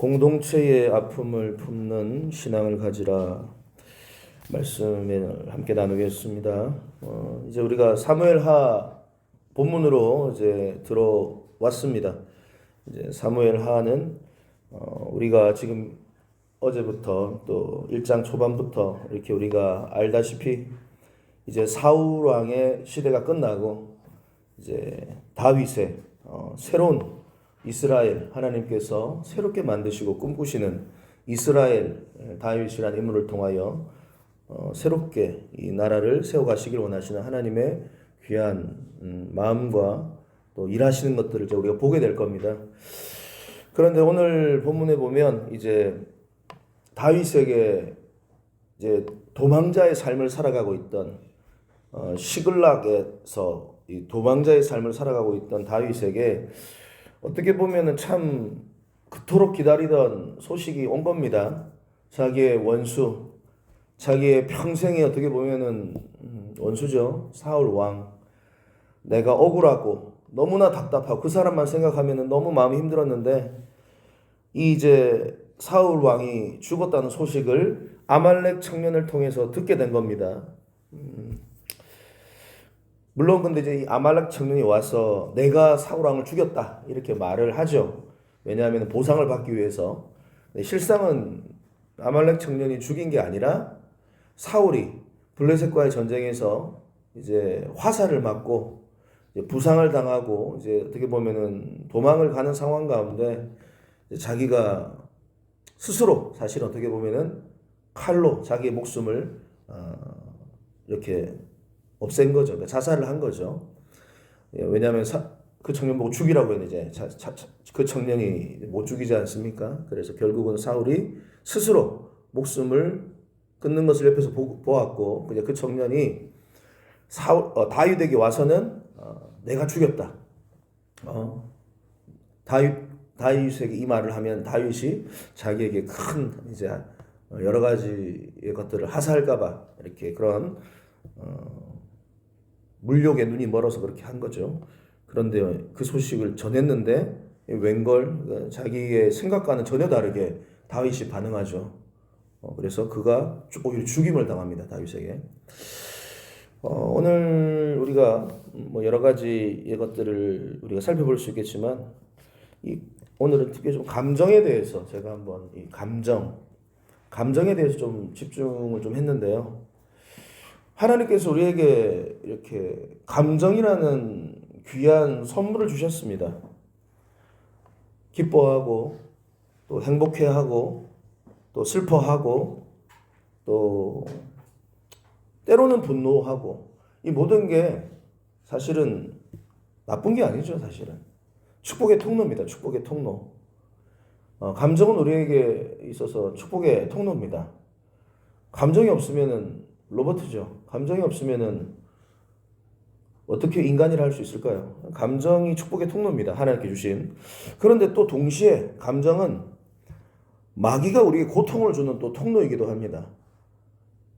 공동체의 아픔을 품는 신앙을 가지라 말씀을 함께 나누겠습니다. 이제 우리가 사무엘하 본문으로 이제 들어왔습니다. 이제 사무엘하는 우리가 지금 어제부터 또 1장 초반부터 이렇게 우리가 알다시피 이제 사울 왕의 시대가 끝나고 이제 다윗의 새로운 이스라엘, 하나님께서 새롭게 만드시고 꿈꾸시는 이스라엘 다윗이라는 인물을 통하여 새롭게 이 나라를 세워가시길 원하시는 하나님의 귀한 마음과 또 일하시는 것들을 이제 우리가 보게 될 겁니다. 그런데 오늘 본문에 보면 이제 다윗에게 이제 도망자의 삶을 살아가고 있던 시글락에서 이 도망자의 삶을 살아가고 있던 다윗에게 어떻게 보면은 참 그토록 기다리던 소식이 온 겁니다. 자기의 원수, 자기의 평생에 어떻게 보면은 원수죠. 사울 왕. 내가 억울하고 너무나 답답하고 그 사람만 생각하면은 너무 마음이 힘들었는데 이제 사울 왕이 죽었다는 소식을 아말렉 청년을 통해서 듣게 된 겁니다. 물론 근데 이제 이 아말렉 청년이 와서 내가 사울 왕을 죽였다 이렇게 말을 하죠. 왜냐하면 보상을 받기 위해서. 실상은 아말렉 청년이 죽인 게 아니라 사울이 블레셋과의 전쟁에서 이제 화살을 맞고 이제 부상을 당하고 이제 어떻게 보면은 도망을 가는 상황 가운데 자기가 스스로 사실 어떻게 보면은 칼로 자기의 목숨을 이렇게 없앤 거죠. 그러니까 자살을 한 거죠. 왜냐하면 그 청년 보고 죽이라고 했는데 그 청년이 못 죽이지 않습니까? 그래서 결국은 사울이 스스로 목숨을 끊는 것을 옆에서 보았고, 그 청년이 다윗에게 와서는 내가 죽였다. 다윗에게 이 말을 하면 다윗이 자기에게 큰 이제 여러 가지의 것들을 하사할까봐 이렇게 그런 물욕에 눈이 멀어서 그렇게 한 거죠. 그런데 그 소식을 전했는데 웬걸 자기의 생각과는 전혀 다르게 다윗이 반응하죠. 그래서 그가 오히려 죽임을 당합니다. 다윗에게. 오늘 우리가 뭐 여러 가지의 것들을 우리가 살펴볼 수 있겠지만 오늘은 특히 좀 감정에 대해서 제가 한번 이 감정에 대해서 좀 집중을 좀 했는데요. 하나님께서 우리에게 이렇게 감정이라는 귀한 선물을 주셨습니다. 기뻐하고 또 행복해하고 또 슬퍼하고 또 때로는 분노하고 이 모든 게 사실은 나쁜 게 아니죠. 사실은 축복의 통로입니다. 축복의 통로. 감정은 우리에게 있어서 축복의 통로입니다. 감정이 없으면은 로버트죠. 감정이 없으면은 어떻게 인간이라 할 수 있을까요? 감정이 축복의 통로입니다. 하나님께 주신. 그런데 또 동시에 감정은 마귀가 우리에게 고통을 주는 또 통로이기도 합니다.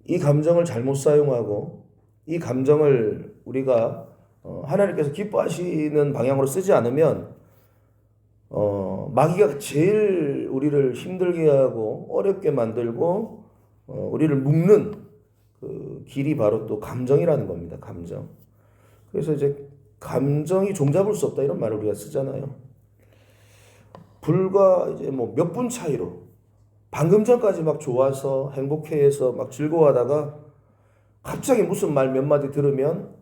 이 감정을 잘못 사용하고 이 감정을 우리가 하나님께서 기뻐하시는 방향으로 쓰지 않으면 마귀가 제일 우리를 힘들게 하고 어렵게 만들고 우리를 묶는 그 길이 바로 또 감정이라는 겁니다. 감정. 그래서 이제 감정이 종잡을 수 없다 이런 말을 우리가 쓰잖아요. 불과 이제 뭐 몇 분 차이로 방금 전까지 막 좋아서 행복해해서 막 즐거워하다가 갑자기 무슨 말 몇 마디 들으면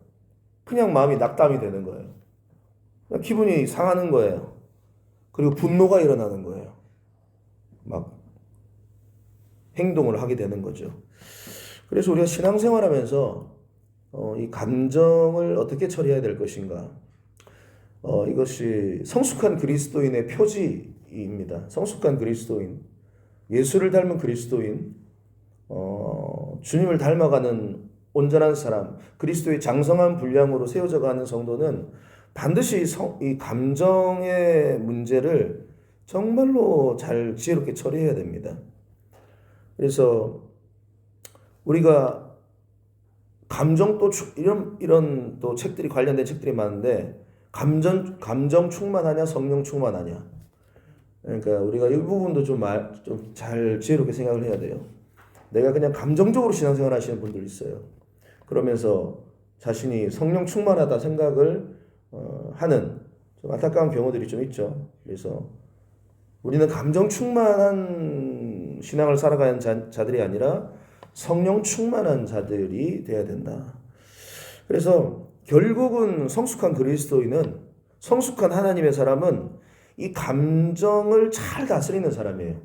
그냥 마음이 낙담이 되는 거예요. 그냥 기분이 상하는 거예요. 그리고 분노가 일어나는 거예요. 막 행동을 하게 되는 거죠. 그래서 우리가 신앙생활하면서 이 감정을 어떻게 처리해야 될 것인가? 이것이 성숙한 그리스도인의 표지입니다. 성숙한 그리스도인, 예수를 닮은 그리스도인, 주님을 닮아가는 온전한 사람, 그리스도의 장성한 분량으로 세워져가는 성도는 반드시 이 감정의 문제를 정말로 잘 지혜롭게 처리해야 됩니다. 그래서 우리가 감정 또 이런 또 책들이 관련된 책들이 많은데 감정 충만하냐 성령 충만하냐 그러니까 우리가 이 부분도 좀 잘 지혜롭게 생각을 해야 돼요. 내가 그냥 감정적으로 신앙생활 하시는 분들 있어요. 그러면서 자신이 성령 충만하다 생각을 하는 좀 안타까운 경우들이 좀 있죠. 그래서 우리는 감정 충만한 신앙을 살아가는 자들이 아니라 성령 충만한 자들이 돼야 된다. 그래서 결국은 성숙한 그리스도인은, 성숙한 하나님의 사람은 이 감정을 잘 다스리는 사람이에요.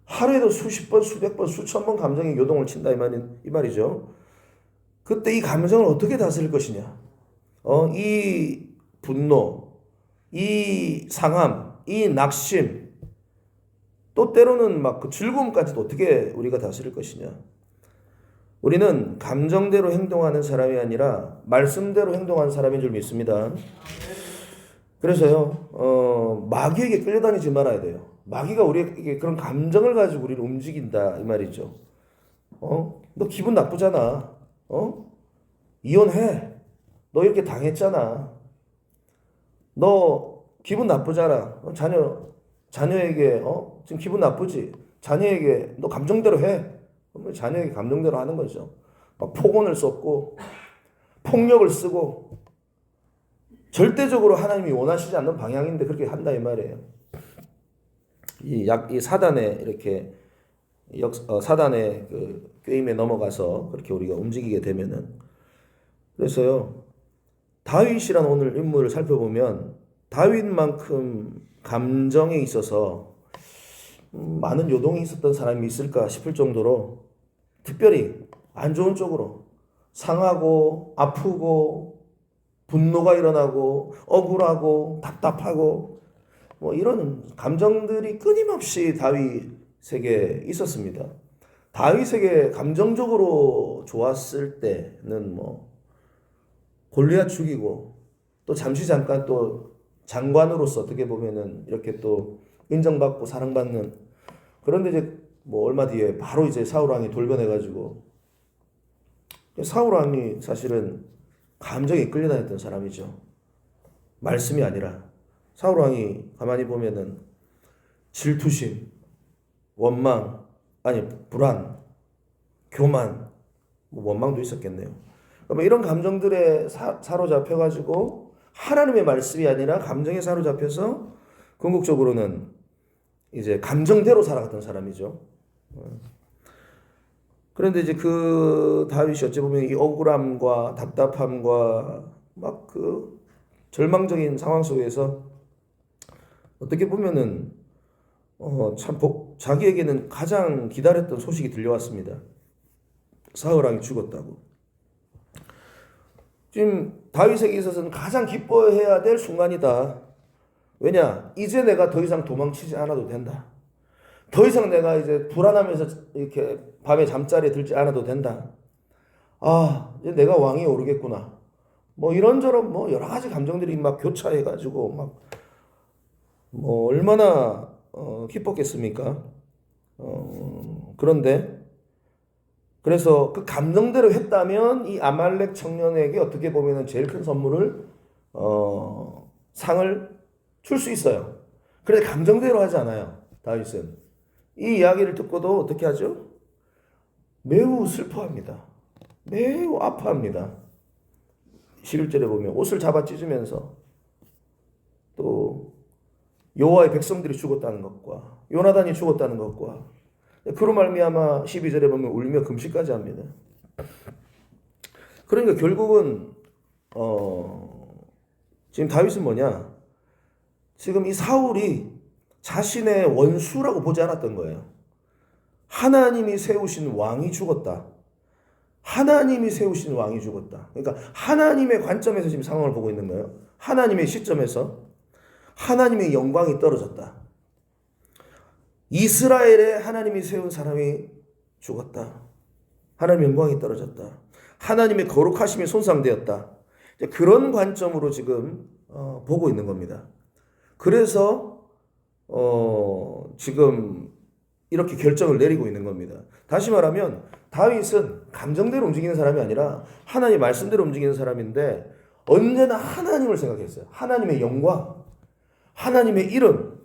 하루에도 수십 번, 수백 번, 수천 번 감정이 요동을 친다 이 말이죠. 그때 이 감정을 어떻게 다스릴 것이냐? 이 분노, 이 상함, 이 낙심, 또 때로는 막 그 즐거움까지도 어떻게 우리가 다스릴 것이냐? 우리는 감정대로 행동하는 사람이 아니라 말씀대로 행동하는 사람인 줄 믿습니다. 그래서요, 마귀에게 끌려다니지 말아야 돼요. 마귀가 우리에게 그런 감정을 가지고 우리를 움직인다 이 말이죠. 너 기분 나쁘잖아. 이혼해. 너 이렇게 당했잖아. 너 기분 나쁘잖아. 자녀에게 지금 기분 나쁘지? 자녀에게 너 감정대로 해. 그러면 자녀에게 감정대로 하는 거죠. 막 폭언을 쏟고 폭력을 쓰고 절대적으로 하나님이 원하시지 않는 방향인데 그렇게 한다 이 말이에요. 이 사단의 이렇게 사단의 그 꾀임에 넘어가서 그렇게 우리가 움직이게 되면은, 그래서요, 다윗이란 오늘 인물을 살펴보면 다윗만큼 감정에 있어서 많은 요동이 있었던 사람이 있을까 싶을 정도로 특별히 안 좋은 쪽으로 상하고 아프고 분노가 일어나고 억울하고 답답하고 뭐 이런 감정들이 끊임없이 다윗에게 있었습니다. 다윗에게 감정적으로 좋았을 때는 뭐 골리앗 죽이고 또 잠시 잠깐 또 장관으로서 어떻게 보면은 이렇게 또 인정받고 사랑받는, 그런데 이제 뭐 얼마 뒤에 바로 이제 사울 왕이 돌변해가지고, 사울 왕이 사실은 감정에 끌려다녔던 사람이죠. 말씀이 아니라. 사울 왕이 가만히 보면은 질투심, 원망, 불안, 교만, 뭐 원망도 있었겠네요. 그러면 이런 감정들에 사로잡혀가지고 하나님의 말씀이 아니라 감정에 사로잡혀서 궁극적으로는 이제 감정대로 살아갔던 사람이죠. 그런데 이제 그 다윗이 어찌 보면 이 억울함과 답답함과 막 그 절망적인 상황 속에서 어떻게 보면은 자기에게는 가장 기다렸던 소식이 들려왔습니다. 사울 왕이 죽었다고. 지금 다윗에게 있어서는 가장 기뻐해야 될 순간이다. 왜냐? 이제 내가 더 이상 도망치지 않아도 된다. 더 이상 내가 이제 불안하면서 이렇게 밤에 잠자리에 들지 않아도 된다. 이제 내가 왕이 오르겠구나. 뭐 이런저런 뭐 여러 가지 감정들이 막 교차해가지고 막 뭐 얼마나 기뻤겠습니까? 그런데 그래서 그 감정대로 했다면 이 아말렉 청년에게 어떻게 보면은 제일 큰 선물을 상을 줄 수 있어요. 그런데 감정대로 하지 않아요. 다윗은 이 이야기를 듣고도 어떻게 하죠? 매우 슬퍼합니다. 매우 아파합니다. 11절에 보면 옷을 잡아 찢으면서 또 여호와의 백성들이 죽었다는 것과 요나단이 죽었다는 것과 그로 말미암아 12절에 보면 울며 금식까지 합니다. 그러니까 결국은 지금 다윗은 뭐냐? 지금 이 사울이 자신의 원수라고 보지 않았던 거예요. 하나님이 세우신 왕이 죽었다. 하나님이 세우신 왕이 죽었다. 그러니까 하나님의 관점에서 지금 상황을 보고 있는 거예요. 하나님의 시점에서 하나님의 영광이 떨어졌다. 이스라엘에 하나님이 세운 사람이 죽었다. 하나님의 영광이 떨어졌다. 하나님의 거룩하심이 손상되었다. 그런 관점으로 지금 보고 있는 겁니다. 그래서 지금 이렇게 결정을 내리고 있는 겁니다. 다시 말하면 다윗은 감정대로 움직이는 사람이 아니라 하나님의 말씀대로 움직이는 사람인데 언제나 하나님을 생각했어요. 하나님의 영광, 하나님의 이름,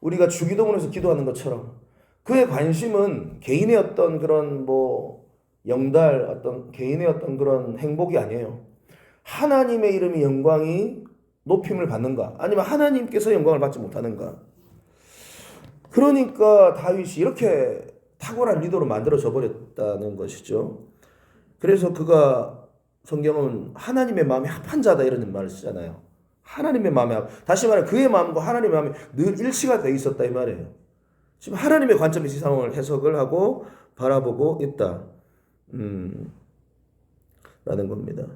우리가 주기도문에서 기도하는 것처럼 그의 관심은 개인의 어떤 그런 뭐 영달, 어떤 개인의 어떤 그런 행복이 아니에요. 하나님의 이름이 영광이 높임을 받는가? 아니면 하나님께서 영광을 받지 못하는가? 그러니까 다윗이 이렇게 탁월한 리더로 만들어져 버렸다는 것이죠. 그래서 그가 성경은 하나님의 마음이 합한 자다 이런 말을 쓰잖아요. 하나님의 마음이 다시 말해 그의 마음과 하나님의 마음이 늘 일치가 돼 있었다 이 말이에요. 지금 하나님의 관점에서 이 상황을 해석을 하고 바라보고 있다. 라는 겁니다.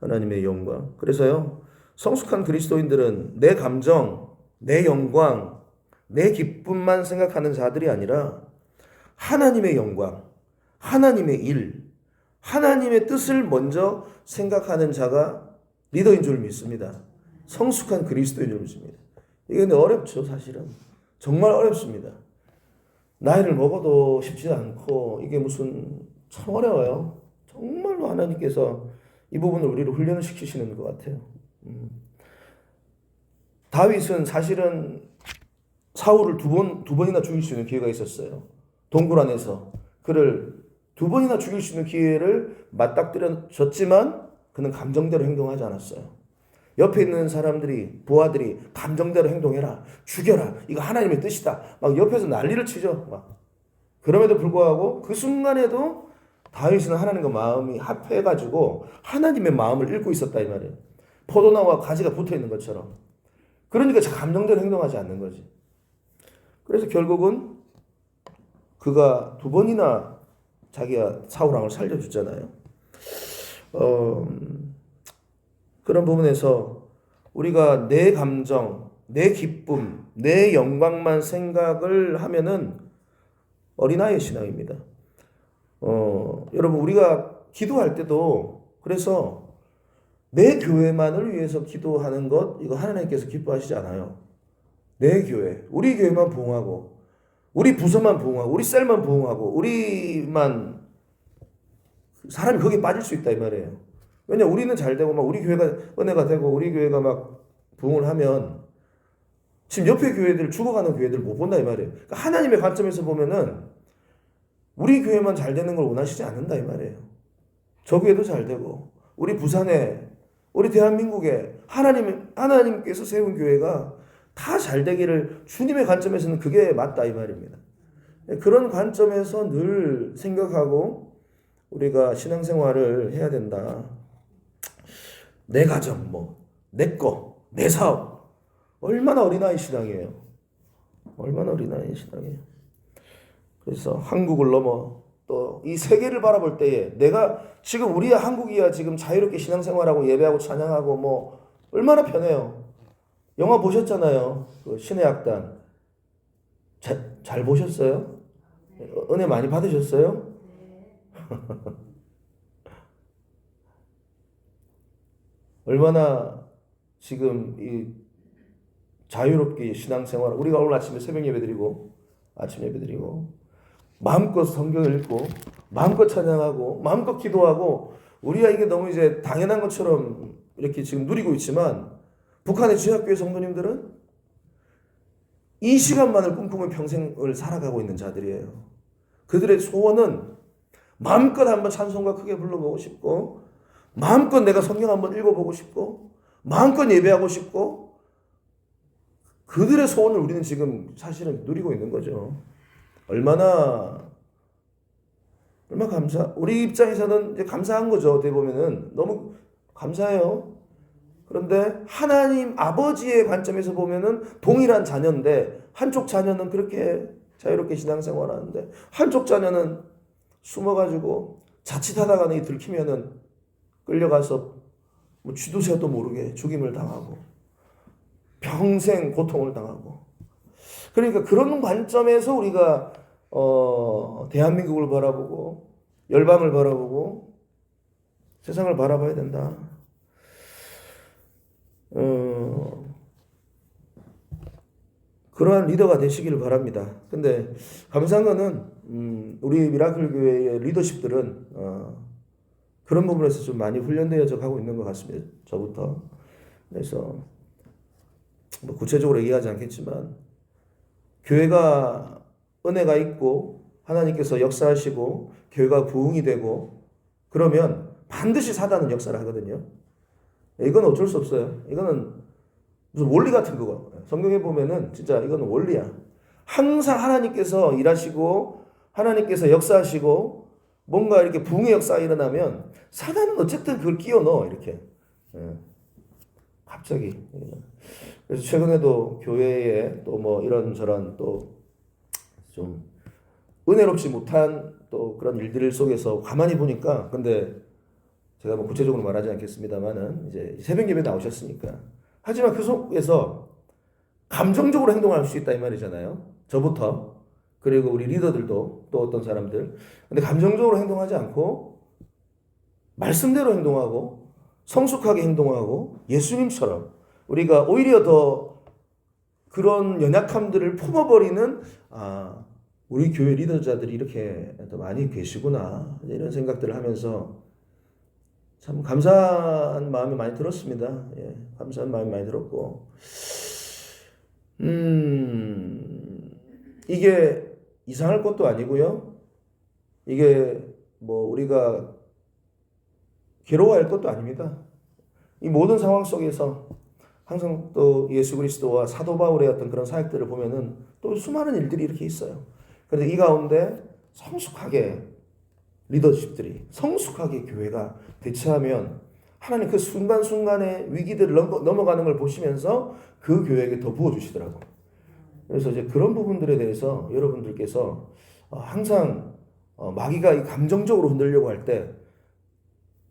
하나님의 영광. 그래서요. 성숙한 그리스도인들은 내 감정, 내 영광, 내 기쁨만 생각하는 자들이 아니라 하나님의 영광, 하나님의 일, 하나님의 뜻을 먼저 생각하는 자가 리더인 줄 믿습니다. 성숙한 그리스도인 줄 믿습니다. 이게 근데 어렵죠, 사실은. 정말 어렵습니다. 나이를 먹어도 쉽지 않고 이게 무슨 참 어려워요. 정말로 하나님께서 이 부분을 우리를 훈련을 시키시는 것 같아요. 다윗은 사실은 사울을 두 번이나 죽일 수 있는 기회가 있었어요. 동굴 안에서 그를 두 번이나 죽일 수 있는 기회를 맞닥뜨려졌지만 그는 감정대로 행동하지 않았어요. 옆에 있는 사람들이 부하들이 감정대로 행동해라, 죽여라, 이거 하나님의 뜻이다. 막 옆에서 난리를 치죠. 막 그럼에도 불구하고 그 순간에도 다윗은 하나님과 마음이 합해가지고 하나님의 마음을 읽고 있었다 이 말이에요. 포도나무와 가지가 붙어 있는 것처럼. 그러니까 감정대로 행동하지 않는 거지. 그래서 결국은 그가 두 번이나 자기가 사울 왕을 살려주잖아요. 그런 부분에서 우리가 내 감정, 내 기쁨, 내 영광만 생각을 하면은 어린아이의 신앙입니다. 여러분 우리가 기도할 때도 그래서 내 교회만을 위해서 기도하는 것 이거 하나님께서 기뻐하시지 않아요. 내 교회, 우리 교회만 부흥하고 우리 부서만 부흥하고 우리 셀만 부흥하고 우리만 사람이 거기에 빠질 수 있다 이 말이에요. 왜냐 우리는 잘 되고 막 우리 교회가 은혜가 되고 우리 교회가 막 부흥을 하면 지금 옆에 교회들 죽어가는 교회들 못 본다 이 말이에요. 그러니까 하나님의 관점에서 보면은 우리 교회만 잘 되는 걸 원하시지 않는다 이 말이에요. 저 교회도 잘 되고 우리 부산에 우리 대한민국에 하나님께서 세운 교회가 다 잘 되기를 주님의 관점에서는 그게 맞다 이 말입니다. 그런 관점에서 늘 생각하고 우리가 신앙생활을 해야 된다. 내 가정, 내 거, 내 사업. 얼마나 어린아이 신앙이에요. 얼마나 어린아이 신앙이에요. 그래서 한국을 넘어 또 이 세계를 바라볼 때에 내가 지금 우리 한국이야 지금 자유롭게 신앙생활하고 예배하고 찬양하고 얼마나 편해요. 영화 보셨잖아요. 그 신의 악단. 잘 보셨어요? 은혜 많이 받으셨어요? 얼마나 지금 이 자유롭게 신앙생활 우리가 오늘 아침에 새벽 예배드리고 아침 예배드리고 마음껏 성경을 읽고 마음껏 찬양하고 마음껏 기도하고 우리가 이게 너무 이제 당연한 것처럼 이렇게 지금 누리고 있지만 북한의 지하교회 성도님들은 이 시간만을 꿈꾸며 평생을 살아가고 있는 자들이에요. 그들의 소원은 마음껏 한번 찬송가 크게 불러보고 싶고 마음껏 내가 성경 한번 읽어보고 싶고 마음껏 예배하고 싶고 그들의 소원을 우리는 지금 사실은 누리고 있는 거죠. 얼마나 우리 입장에서는 이제 감사한 거죠. 어떻게 보면은 너무 감사해요. 그런데 하나님 아버지의 관점에서 보면은 동일한 자녀인데 한쪽 자녀는 그렇게 자유롭게 신앙생활 하는데 한쪽 자녀는 숨어가지고 자칫하다가 들키면은 끌려가서 쥐도새도 모르게 죽임을 당하고 평생 고통을 당하고 그러니까 그런 관점에서 우리가 대한민국을 바라보고 열방을 바라보고 세상을 바라봐야 된다. 그러한 리더가 되시기를 바랍니다. 근데 감사한 거는 우리 미라클 교회의 리더십들은 그런 부분에서 좀 많이 훈련되어져 가고 있는 것 같습니다. 저부터. 그래서 구체적으로 얘기하지 않겠지만 교회가 은혜가 있고 하나님께서 역사하시고 교회가 부흥이 되고 그러면 반드시 사단은 역사를 하거든요. 이건 어쩔 수 없어요. 이거는 무슨 원리 같은 거. 성경에 보면은 진짜 이거는 원리야. 항상 하나님께서 일하시고 하나님께서 역사하시고 뭔가 이렇게 부흥의 역사가 일어나면 사단은 어쨌든 그걸 끼워 넣어 이렇게. 갑자기. 그래서 최근에도 교회에 또 뭐 이런저런 또 좀 은혜롭지 못한 또 그런 일들 속에서 가만히 보니까 근데 제가 뭐 구체적으로 말하지 않겠습니다만은 이제 새벽 예배 나오셨으니까 하지만 그 속에서 감정적으로 행동할 수 있다 이 말이잖아요. 저부터 그리고 우리 리더들도 또 어떤 사람들 근데 감정적으로 행동하지 않고 말씀대로 행동하고 성숙하게 행동하고 예수님처럼 우리가 오히려 더 그런 연약함들을 품어버리는 우리 교회 리더자들이 이렇게 더 많이 계시구나 이런 생각들을 하면서 참 감사한 마음이 많이 들었습니다. 예, 감사한 마음이 많이 들었고 이게 이상할 것도 아니고요. 이게 뭐 우리가 괴로워할 것도 아닙니다. 이 모든 상황 속에서 항상 또 예수 그리스도와 사도 바울의 어떤 그런 사역들을 보면은 또 수많은 일들이 이렇게 있어요. 그런데 이 가운데 성숙하게 리더십들이 성숙하게 교회가 대처하면 하나님 그 순간순간의 위기들을 넘어가는 걸 보시면서 그 교회에게 더 부어주시더라고. 그래서 이제 그런 부분들에 대해서 여러분들께서 항상 마귀가 감정적으로 흔들려고 할 때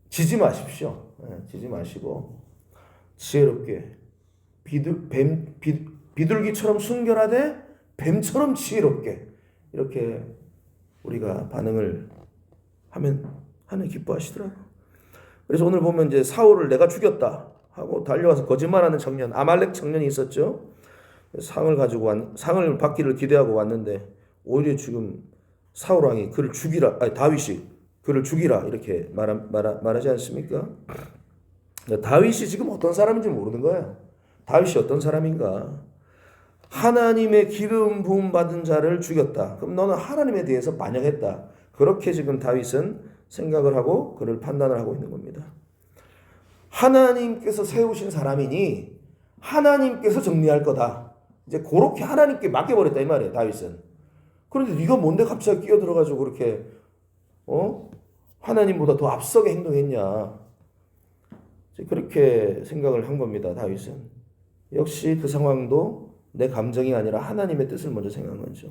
지지 마십시오. 지지 마시고 지혜롭게 비둘기처럼 순결하되 뱀처럼 지혜롭게 이렇게 우리가 반응을 하면 하나님 기뻐하시더라고. 그래서 오늘 보면 이제 사울을 내가 죽였다 하고 달려와서 거짓말하는 청년 아말렉 청년이 있었죠. 상을 가지고 상을 받기를 기대하고 왔는데 오히려 지금 사울 왕이 그를 죽이라 다윗이 그를 죽이라 이렇게 말하지 않습니까? 다윗이 지금 어떤 사람인지 모르는 거예요. 다윗이 어떤 사람인가? 하나님의 기름 부음 받은 자를 죽였다. 그럼 너는 하나님에 대해서 반역했다. 그렇게 지금 다윗은 생각을 하고 그를 판단을 하고 있는 겁니다. 하나님께서 세우신 사람이니 하나님께서 정리할 거다. 이제 그렇게 하나님께 맡겨버렸다 이 말이에요. 다윗은. 그런데 네가 뭔데 갑자기 끼어들어가지고 그렇게 하나님보다 더 앞서게 행동했냐. 그렇게 생각을 한 겁니다. 다윗은. 역시 그 상황도 내 감정이 아니라 하나님의 뜻을 먼저 생각한 거죠.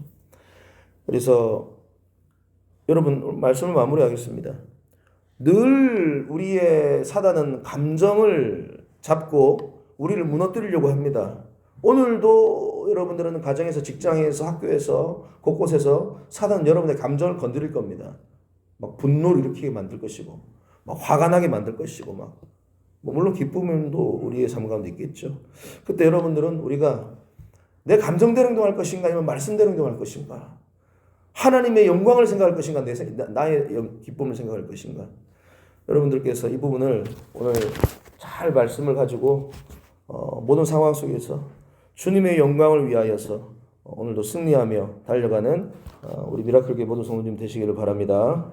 그래서 여러분 말씀을 마무리하겠습니다. 늘 우리의 사단은 감정을 잡고 우리를 무너뜨리려고 합니다. 오늘도 여러분들은 가정에서 직장에서 학교에서 곳곳에서 사단은 여러분의 감정을 건드릴 겁니다. 막 분노를 일으키게 만들 것이고 막 화가 나게 만들 것이고 막 물론 기쁨도 우리의 삶 가운데 있겠죠. 그때 여러분들은 우리가 내 감정대로 행동할 것인가 아니면 말씀대로 행동할 것인가 하나님의 영광을 생각할 것인가 나의 기쁨을 생각할 것인가 여러분들께서 이 부분을 오늘 잘 말씀을 가지고 모든 상황 속에서 주님의 영광을 위하여서 오늘도 승리하며 달려가는 우리 미라클교회 모든 성도님 되시기를 바랍니다.